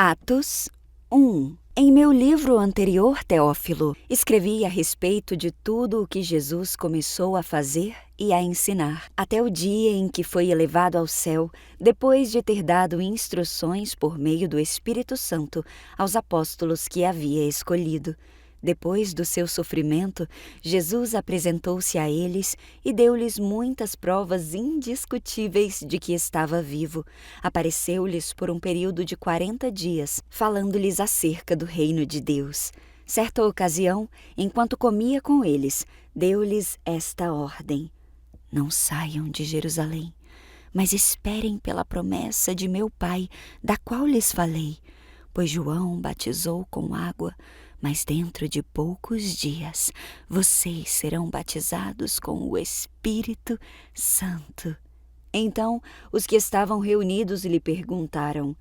Atos 1. Em meu livro anterior, Teófilo, escrevi a respeito de tudo o que Jesus começou a fazer e a ensinar, até o dia em que foi elevado ao céu, depois de ter dado instruções por meio do Espírito Santo aos apóstolos que havia escolhido. Depois do seu sofrimento, Jesus apresentou-se a eles e deu-lhes muitas provas indiscutíveis de que estava vivo. Apareceu-lhes por um período de 40 dias, falando-lhes acerca do reino de Deus. Certa ocasião, enquanto comia com eles, deu-lhes esta ordem: Não saiam de Jerusalém, mas esperem pela promessa de meu Pai, da qual lhes falei. Pois João batizou com água, mas dentro de poucos dias vocês serão batizados com o Espírito Santo. Então os que estavam reunidos lhe perguntaram: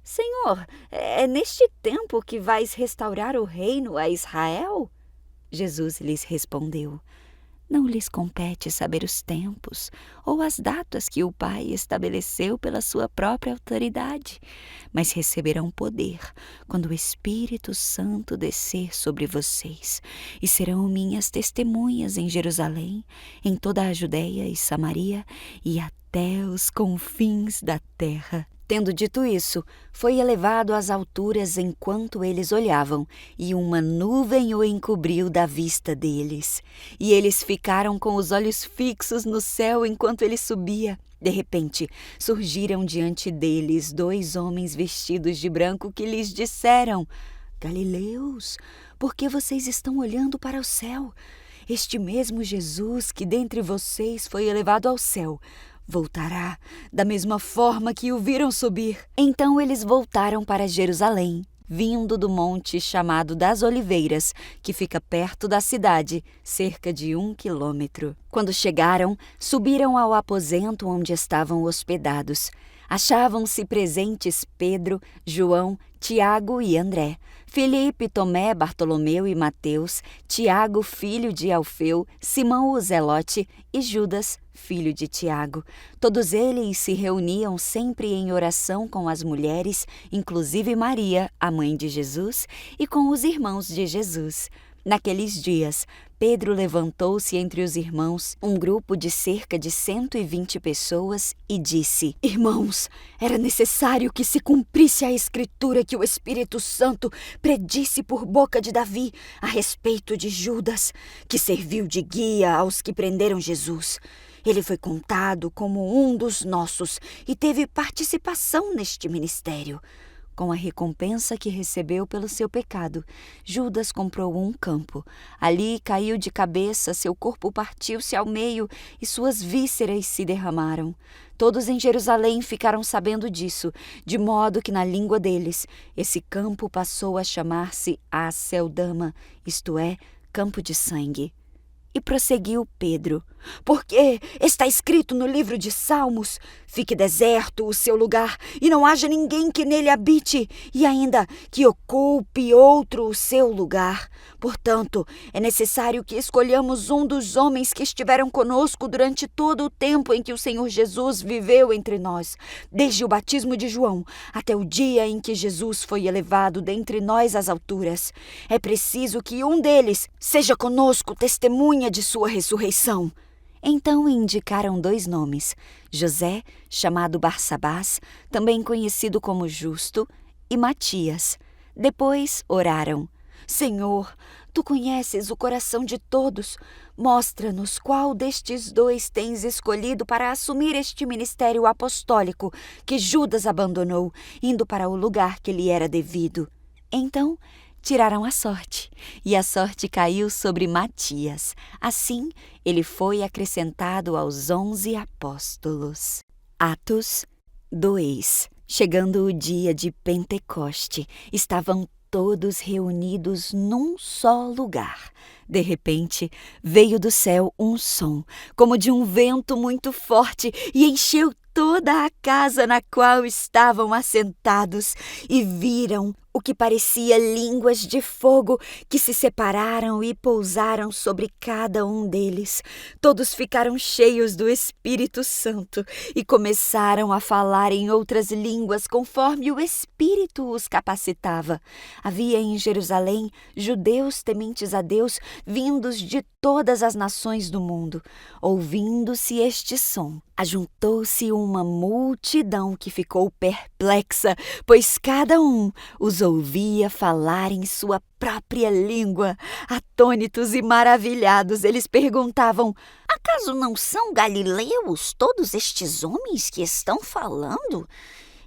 Senhor, é neste tempo que vais restaurar o reino a Israel? Jesus lhes respondeu: Não lhes compete saber os tempos ou as datas que o Pai estabeleceu pela sua própria autoridade, mas receberão poder quando o Espírito Santo descer sobre vocês, e serão minhas testemunhas em Jerusalém, em toda a Judéia e Samaria e até os confins da terra. Tendo dito isso, foi elevado às alturas enquanto eles olhavam, e uma nuvem o encobriu da vista deles. E eles ficaram com os olhos fixos no céu enquanto ele subia. De repente, surgiram diante deles 2 homens vestidos de branco que lhes disseram: Galileus, por que vocês estão olhando para o céu? Este mesmo Jesus que dentre vocês foi elevado ao céu voltará da mesma forma que o viram subir. Então eles voltaram para Jerusalém, vindo do monte chamado das Oliveiras, que fica perto da cidade, cerca de 1 quilômetro. Quando chegaram, subiram ao aposento onde estavam hospedados. Achavam-se presentes Pedro, João, Tiago e André, Filipe, Tomé, Bartolomeu e Mateus, Tiago, filho de Alfeu, Simão o Zelote e Judas, filho de Tiago. Todos eles se reuniam sempre em oração com as mulheres, inclusive Maria, a mãe de Jesus, e com os irmãos de Jesus. Naqueles dias, Pedro levantou-se entre os irmãos, um grupo de cerca de 120 pessoas, e disse: Irmãos, era necessário que se cumprisse a escritura que o Espírito Santo predisse por boca de Davi a respeito de Judas, que serviu de guia aos que prenderam Jesus. Ele foi contado como um dos nossos e teve participação neste ministério. Com a recompensa que recebeu pelo seu pecado, Judas comprou um campo. Ali caiu de cabeça, seu corpo partiu-se ao meio e suas vísceras se derramaram. Todos em Jerusalém ficaram sabendo disso, de modo que na língua deles, esse campo passou a chamar-se Aceldama, isto é, campo de sangue. E prosseguiu Pedro: Porque está escrito no livro de Salmos: Fique deserto o seu lugar, e não haja ninguém que nele habite, e ainda que ocupe outro o seu lugar. Portanto, é necessário que escolhamos um dos homens que estiveram conosco durante todo o tempo em que o Senhor Jesus viveu entre nós, desde o batismo de João até o dia em que Jesus foi elevado dentre nós às alturas. É preciso que um deles seja conosco testemunha de sua ressurreição. Então indicaram 2 nomes, José, chamado Barsabás, também conhecido como Justo, e Matias. Depois oraram: Senhor, tu conheces o coração de todos. Mostra-nos qual destes 2 tens escolhido para assumir este ministério apostólico que Judas abandonou, indo para o lugar que lhe era devido. Então tiraram a sorte, e a sorte caiu sobre Matias. Assim, ele foi acrescentado aos 11 apóstolos. Atos 2. Chegando o dia de Pentecoste, estavam todos reunidos num só lugar. De repente, veio do céu um som, como de um vento muito forte, e encheu toda a casa na qual estavam assentados, e viram o que parecia línguas de fogo que se separaram e pousaram sobre cada um deles. Todos ficaram cheios do Espírito Santo e começaram a falar em outras línguas conforme o Espírito os capacitava. Havia em Jerusalém judeus tementes a Deus vindos de todas as nações do mundo. Ouvindo-se este som, ajuntou-se uma multidão que ficou perplexa, pois cada um os ouvia falar em sua própria língua. Atônitos e maravilhados, eles perguntavam: acaso não são galileus todos estes homens que estão falando?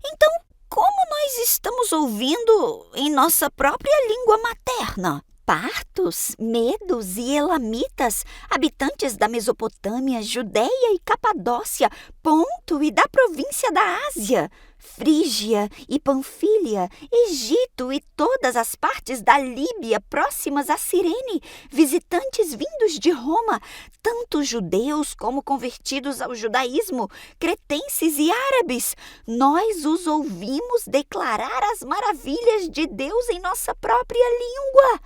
Então, como nós estamos ouvindo em nossa própria língua materna? Partos, medos e elamitas, habitantes da Mesopotâmia, Judéia e Capadócia, Ponto e da província da Ásia, Frígia e Panfília, Egito e todas as partes da Líbia próximas a Cirene, visitantes vindos de Roma, tanto judeus como convertidos ao judaísmo, cretenses e árabes, nós os ouvimos declarar as maravilhas de Deus em nossa própria língua.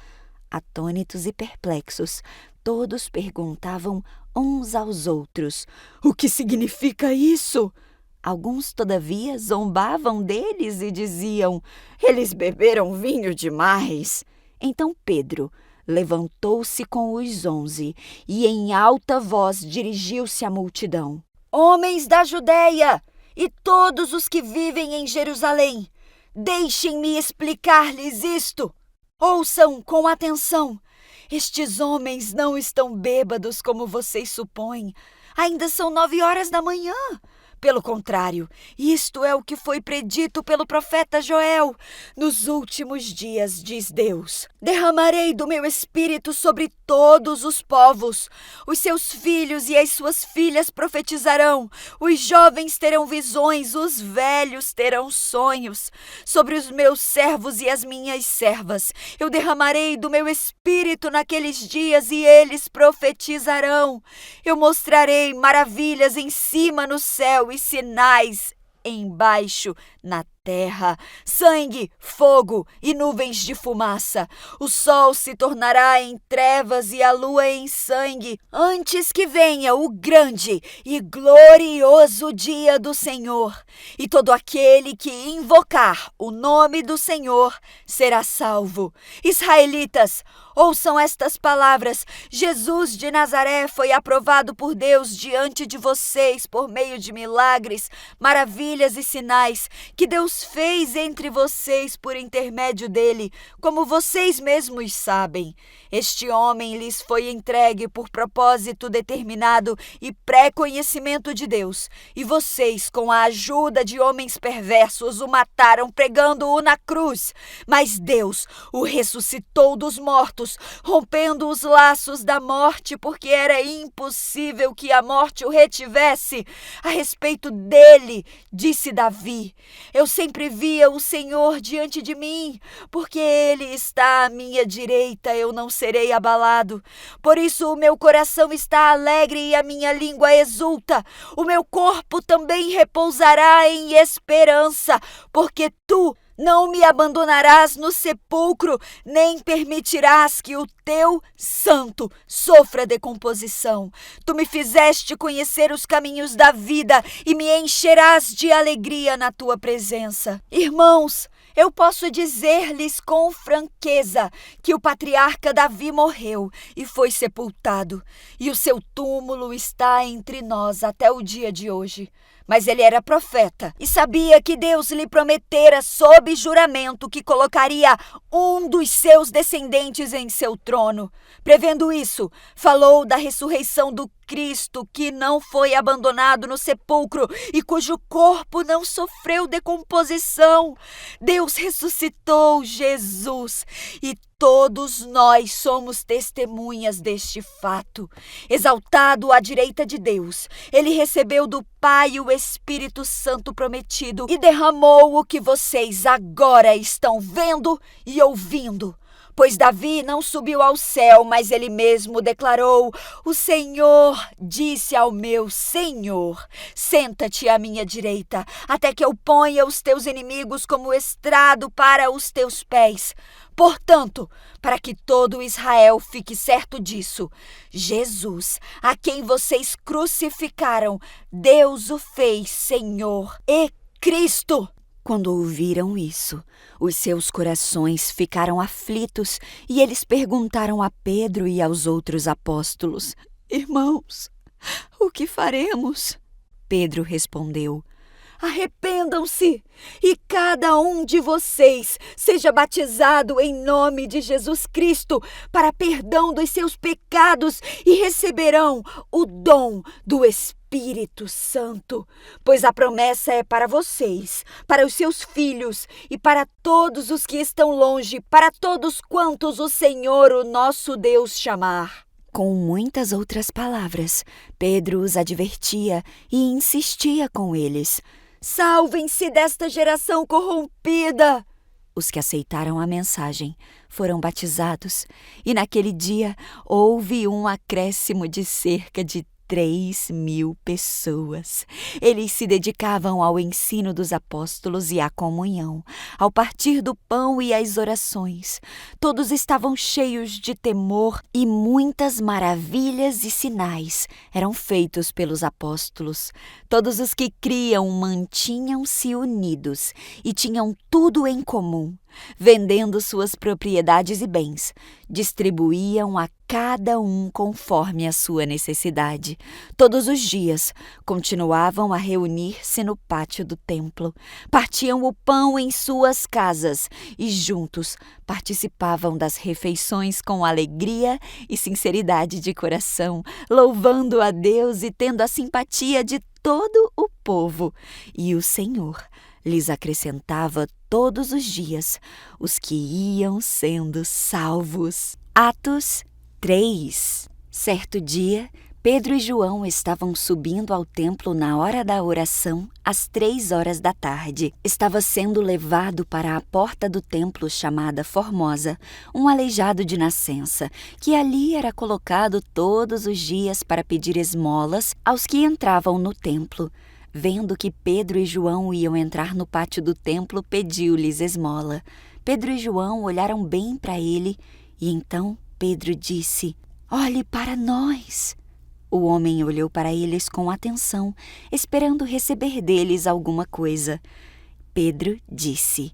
Atônitos e perplexos, todos perguntavam uns aos outros: o que significa isso? Alguns, todavia, zombavam deles e diziam: eles beberam vinho demais. Então Pedro levantou-se com os 11 e em alta voz dirigiu-se à multidão: homens da Judéia e todos os que vivem em Jerusalém, deixem-me explicar-lhes isto. Ouçam com atenção. Estes homens não estão bêbados como vocês supõem. Ainda são 9 horas da manhã. Pelo contrário, isto é o que foi predito pelo profeta Joel. Nos últimos dias, diz Deus, derramarei do meu espírito sobre todos os povos. Os seus filhos e as suas filhas profetizarão. Os jovens terão visões, os velhos terão sonhos. Sobre os meus servos e as minhas servas, eu derramarei do meu espírito naqueles dias e eles profetizarão. Eu mostrarei maravilhas em cima no céu e sinais embaixo na terra, sangue, fogo e nuvens de fumaça. O sol se tornará em trevas e a lua em sangue, antes que venha o grande e glorioso dia do Senhor. E todo aquele que invocar o nome do Senhor será salvo. Israelitas, ouçam estas palavras. Jesus de Nazaré foi aprovado por Deus diante de vocês por meio de milagres, maravilhas e sinais que Deus fez entre vocês por intermédio dele, como vocês mesmos sabem. Este homem lhes foi entregue por propósito determinado e pré-conhecimento de Deus, e vocês, com a ajuda de homens perversos, o mataram pregando-o na cruz. Mas Deus o ressuscitou dos mortos, rompendo os laços da morte, porque era impossível que a morte o retivesse. A respeito dele, disse Davi: eu sempre via o Senhor diante de mim, porque ele está à minha direita, eu não serei abalado. Por isso o meu coração está alegre e a minha língua exulta. O meu corpo também repousará em esperança, porque tu não me abandonarás no sepulcro, nem permitirás que o teu santo sofra decomposição. Tu me fizeste conhecer os caminhos da vida e me encherás de alegria na tua presença. Irmãos, eu posso dizer-lhes com franqueza que o patriarca Davi morreu e foi sepultado, e o seu túmulo está entre nós até o dia de hoje. Mas ele era profeta e sabia que Deus lhe prometera sob juramento que colocaria um dos seus descendentes em seu trono. Prevendo isso, falou da ressurreição do Cristo, que não foi abandonado no sepulcro e cujo corpo não sofreu decomposição. Deus ressuscitou Jesus e todos nós somos testemunhas deste fato. Exaltado à direita de Deus, ele recebeu do Pai o Espírito Santo prometido e derramou o que vocês agora estão vendo e ouvindo. Pois Davi não subiu ao céu, mas ele mesmo declarou: o Senhor disse ao meu Senhor: senta-te à minha direita, até que eu ponha os teus inimigos como estrado para os teus pés. Portanto, para que todo Israel fique certo disso, Jesus, a quem vocês crucificaram, Deus o fez Senhor e Cristo. Quando ouviram isso, os seus corações ficaram aflitos e eles perguntaram a Pedro e aos outros apóstolos: Irmãos, o que faremos? Pedro respondeu: Arrependam-se e cada um de vocês seja batizado em nome de Jesus Cristo para perdão dos seus pecados e receberão o dom do Espírito Santo, pois a promessa é para vocês, para os seus filhos e para todos os que estão longe, para todos quantos o Senhor, o nosso Deus, chamar. Com muitas outras palavras, Pedro os advertia e insistia com eles: Salvem-se desta geração corrompida! Os que aceitaram a mensagem foram batizados e naquele dia houve um acréscimo de cerca de 3.000 pessoas. Eles se dedicavam ao ensino dos apóstolos e à comunhão, ao partir do pão e às orações. Todos estavam cheios de temor e muitas maravilhas e sinais eram feitos pelos apóstolos. Todos os que criam mantinham-se unidos e tinham tudo em comum. Vendendo suas propriedades e bens, distribuíam a cada um conforme a sua necessidade. Todos os dias continuavam a reunir-se no pátio do templo, partiam o pão em suas casas e juntos participavam das refeições com alegria e sinceridade de coração, louvando a Deus e tendo a simpatia de todo o povo. E o Senhor lhes acrescentava todos os dias os que iam sendo salvos. Atos 3. Certo dia, Pedro e João estavam subindo ao templo na hora da oração, às 3 horas da tarde. Estava sendo levado para a porta do templo chamada Formosa, um aleijado de nascença, que ali era colocado todos os dias para pedir esmolas aos que entravam no templo. Vendo que Pedro e João iam entrar no pátio do templo, pediu-lhes esmola. Pedro e João olharam bem para ele e então Pedro disse: Olhe para nós. O homem olhou para eles com atenção, esperando receber deles alguma coisa. Pedro disse: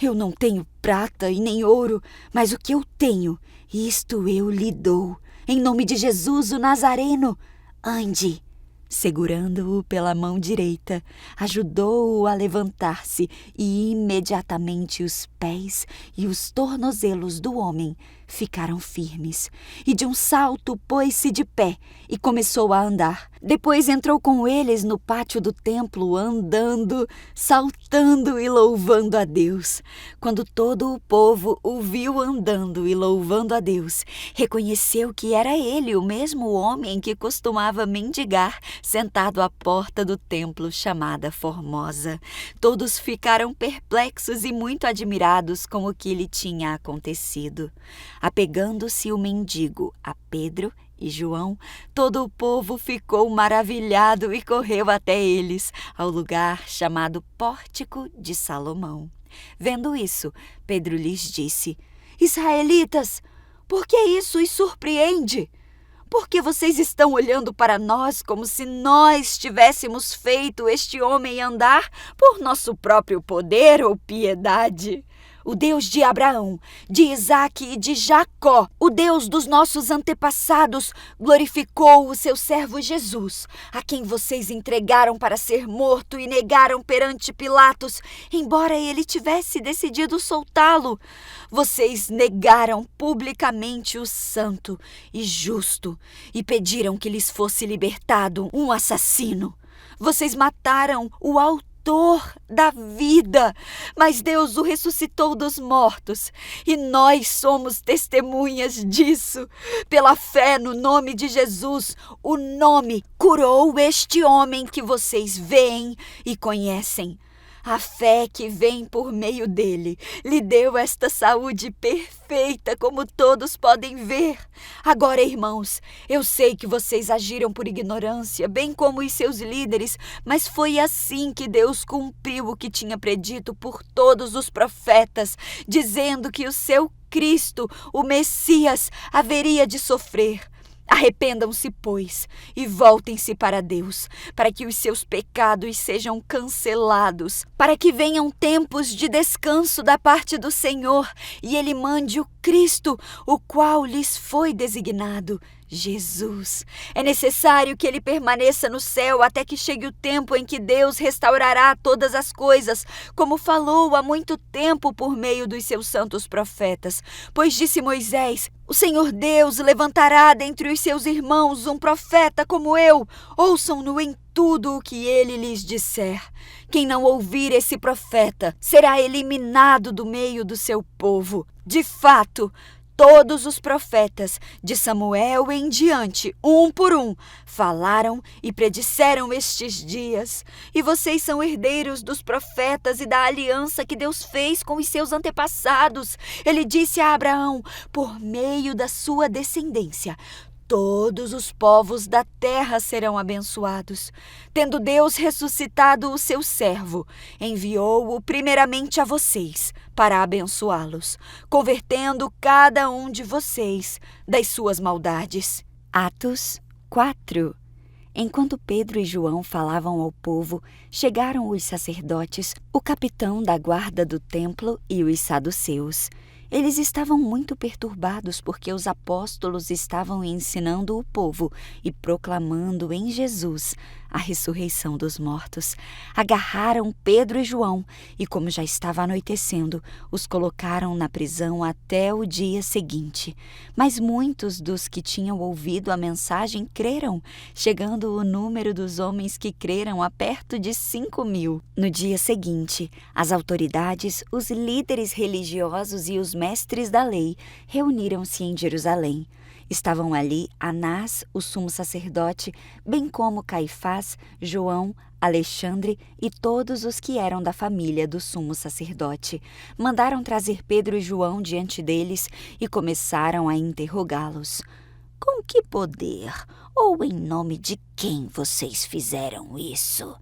Eu não tenho prata e nem ouro, mas o que eu tenho, isto eu lhe dou. Em nome de Jesus, o Nazareno, ande. Segurando-o pela mão direita, ajudou-o a levantar-se e imediatamente os pés e os tornozelos do homem ficaram firmes. E de um salto pôs-se de pé e começou a andar. Depois entrou com eles no pátio do templo, andando, saltando e louvando a Deus. Quando todo o povo o viu andando e louvando a Deus, reconheceu que era ele o mesmo homem que costumava mendigar sentado à porta do templo chamada Formosa. Todos ficaram perplexos e muito admirados com o que lhe tinha acontecido. Apegando-se o mendigo a Pedro e João, todo o povo ficou maravilhado e correu até eles, ao lugar chamado Pórtico de Salomão. Vendo isso, Pedro lhes disse: Israelitas, por que isso os surpreende? Por que vocês estão olhando para nós como se nós tivéssemos feito este homem andar por nosso próprio poder ou piedade? O Deus de Abraão, de Isaque e de Jacó, o Deus dos nossos antepassados, glorificou o seu servo Jesus, a quem vocês entregaram para ser morto e negaram perante Pilatos, embora ele tivesse decidido soltá-lo. Vocês negaram publicamente o santo e justo e pediram que lhes fosse libertado um assassino. Vocês mataram o autor da vida, mas Deus o ressuscitou dos mortos, e nós somos testemunhas disso. Pela fé no nome de Jesus, o nome curou este homem que vocês veem e conhecem. A fé que vem por meio dele lhe deu esta saúde perfeita, como todos podem ver. Agora, irmãos, eu sei que vocês agiram por ignorância, bem como os seus líderes, mas foi assim que Deus cumpriu o que tinha predito por todos os profetas, dizendo que o seu Cristo, o Messias, haveria de sofrer. Arrependam-se, pois, e voltem-se para Deus, para que os seus pecados sejam cancelados, para que venham tempos de descanso da parte do Senhor, e Ele mande o Cristo, o qual lhes foi designado, Jesus. É necessário que ele permaneça no céu até que chegue o tempo em que Deus restaurará todas as coisas, como falou há muito tempo por meio dos seus santos profetas. Pois disse Moisés: o Senhor Deus levantará dentre os seus irmãos um profeta como eu. Ouçam-no em tudo o que ele lhes disser. Quem não ouvir esse profeta será eliminado do meio do seu povo. De fato, todos os profetas, de Samuel em diante, um por um, falaram e predisseram estes dias. E vocês são herdeiros dos profetas e da aliança que Deus fez com os seus antepassados. Ele disse a Abraão: por meio da sua descendência, todos os povos da terra serão abençoados. Tendo Deus ressuscitado o seu servo, enviou-o primeiramente a vocês para abençoá-los, convertendo cada um de vocês das suas maldades. Atos 4. Enquanto Pedro e João falavam ao povo, chegaram os sacerdotes, o capitão da guarda do templo e os saduceus. Eles estavam muito perturbados porque os apóstolos estavam ensinando o povo e proclamando em Jesus a ressurreição dos mortos. Agarraram Pedro e João e, como já estava anoitecendo, os colocaram na prisão até o dia seguinte. Mas muitos dos que tinham ouvido a mensagem creram, chegando o número dos homens que creram a perto de 5.000. No dia seguinte, as autoridades, os líderes religiosos e os mestres da lei reuniram-se em Jerusalém. Estavam ali Anás, o sumo sacerdote, bem como Caifás, João, Alexandre e todos os que eram da família do sumo sacerdote. Mandaram trazer Pedro e João diante deles e começaram a interrogá-los. Com que poder ou em nome de quem vocês fizeram isso?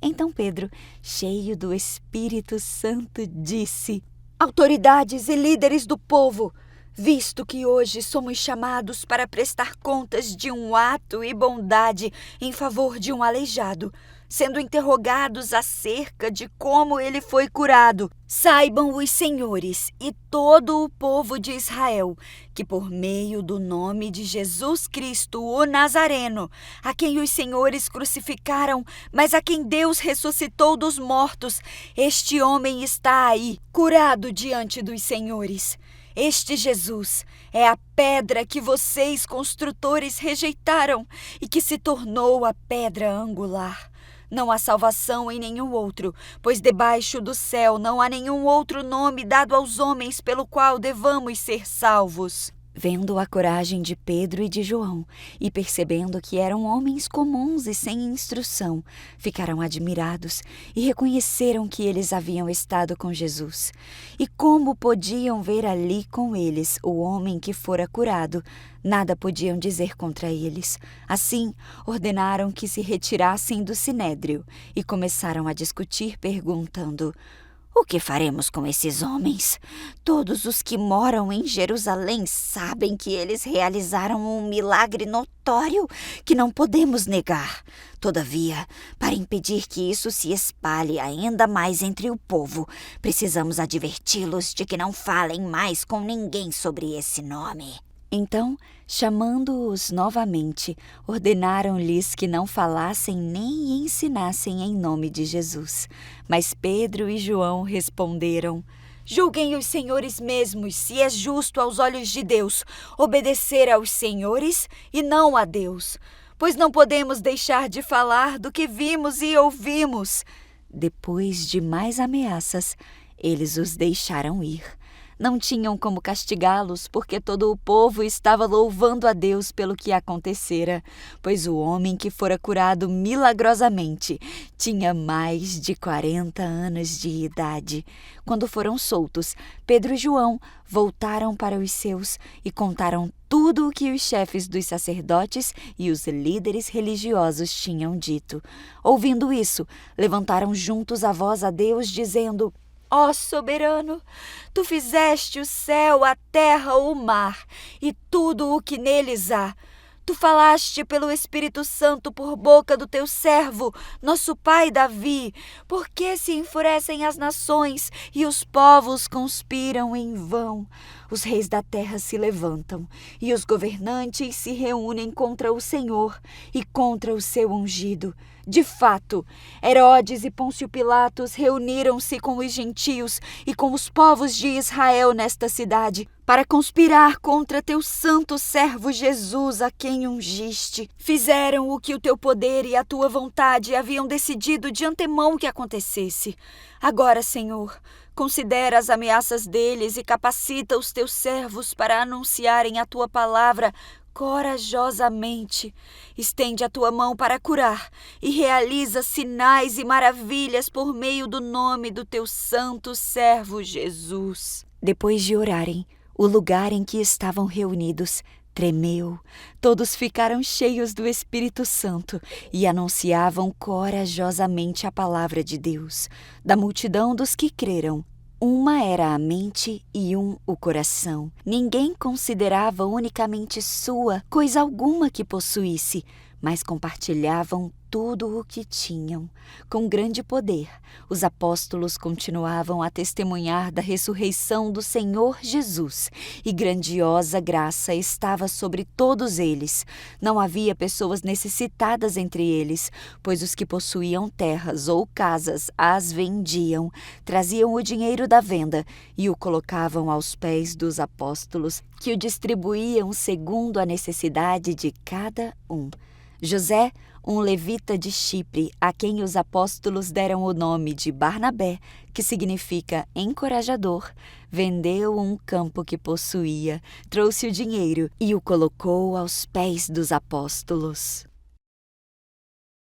Então Pedro, cheio do Espírito Santo, disse: autoridades e líderes do povo, visto que hoje somos chamados para prestar contas de um ato e bondade em favor de um aleijado, sendo interrogados acerca de como ele foi curado, saibam os senhores e todo o povo de Israel que por meio do nome de Jesus Cristo, o Nazareno, a quem os senhores crucificaram, mas a quem Deus ressuscitou dos mortos, este homem está aí, curado diante dos senhores. Este Jesus é a pedra que vocês, construtores, rejeitaram e que se tornou a pedra angular. Não há salvação em nenhum outro, pois debaixo do céu não há nenhum outro nome dado aos homens pelo qual devamos ser salvos. Vendo a coragem de Pedro e de João, e percebendo que eram homens comuns e sem instrução, ficaram admirados e reconheceram que eles haviam estado com Jesus. E como podiam ver ali com eles o homem que fora curado, nada podiam dizer contra eles. Assim, ordenaram que se retirassem do sinédrio e começaram a discutir, perguntando: o que faremos com esses homens? Todos os que moram em Jerusalém sabem que eles realizaram um milagre notório que não podemos negar. Todavia, para impedir que isso se espalhe ainda mais entre o povo, precisamos adverti-los de que não falem mais com ninguém sobre esse nome. Então, chamando-os novamente, ordenaram-lhes que não falassem nem ensinassem em nome de Jesus. Mas Pedro e João responderam: julguem os senhores mesmos se é justo aos olhos de Deus obedecer aos senhores e não a Deus, pois não podemos deixar de falar do que vimos e ouvimos. Depois de mais ameaças, eles os deixaram ir. Não tinham como castigá-los, porque todo o povo estava louvando a Deus pelo que acontecera, pois o homem que fora curado milagrosamente tinha mais de 40 anos de idade. Quando foram soltos, Pedro e João voltaram para os seus e contaram tudo o que os chefes dos sacerdotes e os líderes religiosos tinham dito. Ouvindo isso, levantaram juntos a voz a Deus, dizendo: Ó soberano, tu fizeste o céu, a terra, o mar e tudo o que neles há. Tu falaste pelo Espírito Santo por boca do teu servo, nosso pai Davi. Por que se enfurecem as nações e os povos conspiram em vão? Os reis da terra se levantam e os governantes se reúnem contra o Senhor e contra o seu ungido. De fato, Herodes e Pôncio Pilatos reuniram-se com os gentios e com os povos de Israel nesta cidade para conspirar contra teu santo servo Jesus, a quem ungiste. Fizeram o que o teu poder e a tua vontade haviam decidido de antemão que acontecesse. Agora, Senhor, considera as ameaças deles e capacita os teus servos para anunciarem a tua palavra corajosamente. Estende a tua mão para curar e realiza sinais e maravilhas por meio do nome do teu santo servo Jesus. Depois de orarem, o lugar em que estavam reunidos tremeu. Todos ficaram cheios do Espírito Santo e anunciavam corajosamente a palavra de Deus. Da multidão dos que creram, uma era a mente e o coração. Ninguém considerava unicamente sua coisa alguma que possuísse, mas compartilhavam tudo o que tinham. Com grande poder, os apóstolos continuavam a testemunhar da ressurreição do Senhor Jesus, e grandiosa graça estava sobre todos eles. Não havia pessoas necessitadas entre eles, pois os que possuíam terras ou casas as vendiam, traziam o dinheiro da venda e o colocavam aos pés dos apóstolos, que o distribuíam segundo a necessidade de cada um. José, um levita de Chipre, a quem os apóstolos deram o nome de Barnabé, que significa encorajador, vendeu um campo que possuía, trouxe o dinheiro e o colocou aos pés dos apóstolos.